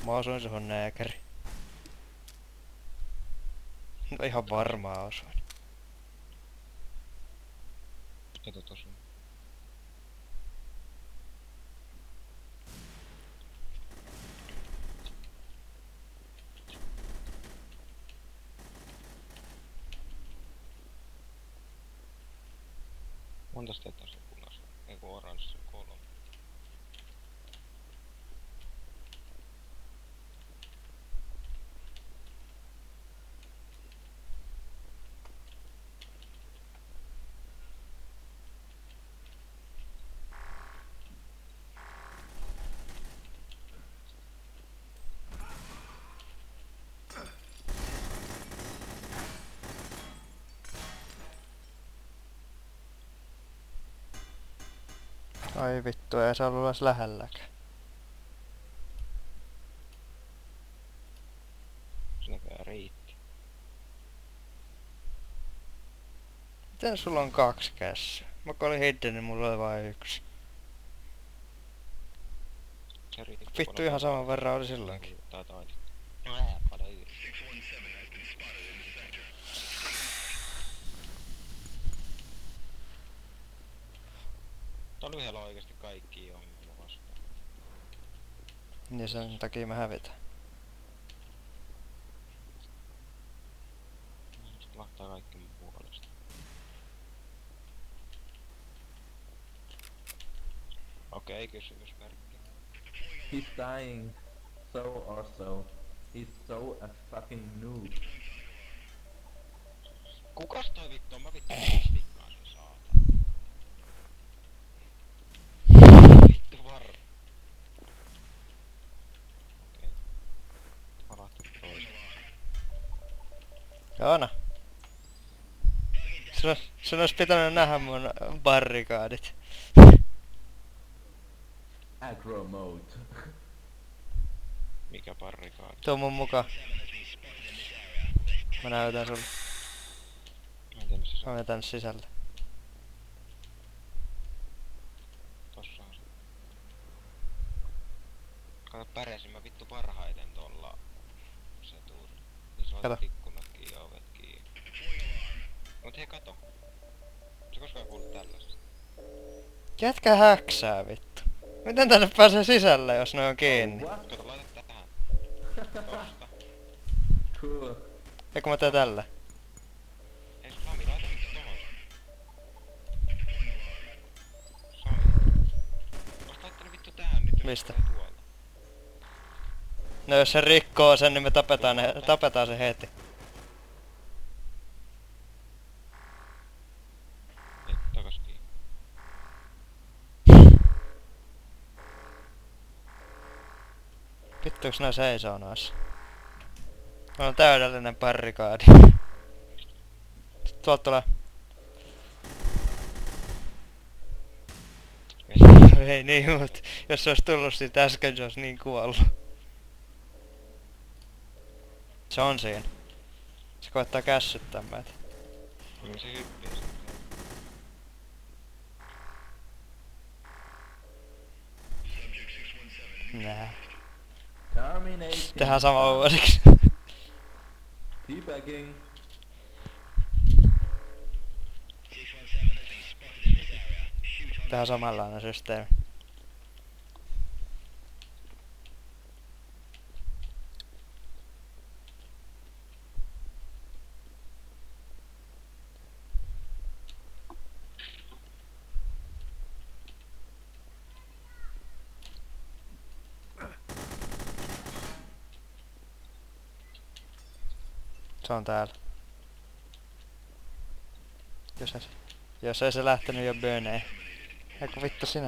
Mä osuin suhun nääkäri. No ihan varmaa osuin. Etot osuin. Montas teitä on se punaisella? Eiku oranssissa 3. Ai vittu, ei se ollut edes lähelläkään. Se näköjään riitti. Miten sulla on 2 kässyä? Mä kun olin hidden, niin mulla oli vain 1. Se riitti. Vittu ihan saman verran oli silloinkin. Taitaa aina. Pada yli. Tää oli yhdellä oikeesti kaikki ongelma vastaan. Niin sen takia mä hävitän. Sitten lahtaa kaikki mun puolesta. Okei, kysymysmerkki. He's dying. So or so. He's so a fucking noob. Kukas toi vittu on? Mä vittu vikkaan sen saatan. Vittu varra. Okei. Palahti toisen. Joona. Sun ois pitänyt nähdä mun barrikaadit. Aggro mode. Mikä parrikaadi? Tuu mun mukaan. Mä näytän sulle. Mä en tiedä missä se Mä on. menen tänne sisälle. Tossa on se. Kato pärjäsin mä vittu parhaiten tuolla setuilla. Niin se Kato. on ikkunat kiinni ja ovet kiinni. Mut hei kato. Se koskaan kuullut tällaisesta. Jätkä häksää vittu. Miten tänne pääsee sisälle, jos ne on kiinni? What? Kato laita tähän. Tosta. Cool. Ja kun mä teen tällä. Ei Sami, laita vittu tohon. Sami. Ois laittanut vittu tähän nyt jos Mistä? tulee tuolta. No jos se rikkoo sen, niin me tapetaan se heti. Ei, takas kiinni. Vittuuks nää seisoo noissa? Mulla on täydellinen barrikaadi. Tuolta tulee. Ei niin, mut jos se ois tullut siitä äsken, se ois niin kuollut. Se on siinä. Se koettaa kässyttää meitä. Niin se hyppii sen. Nää. Terminating. Tehdään sama uusiksi. Teabagging. Tehdään samanlainen systeemi. Se on täällä. Jos ei se lähtenyt jo böneen. Eiku vittu sinä.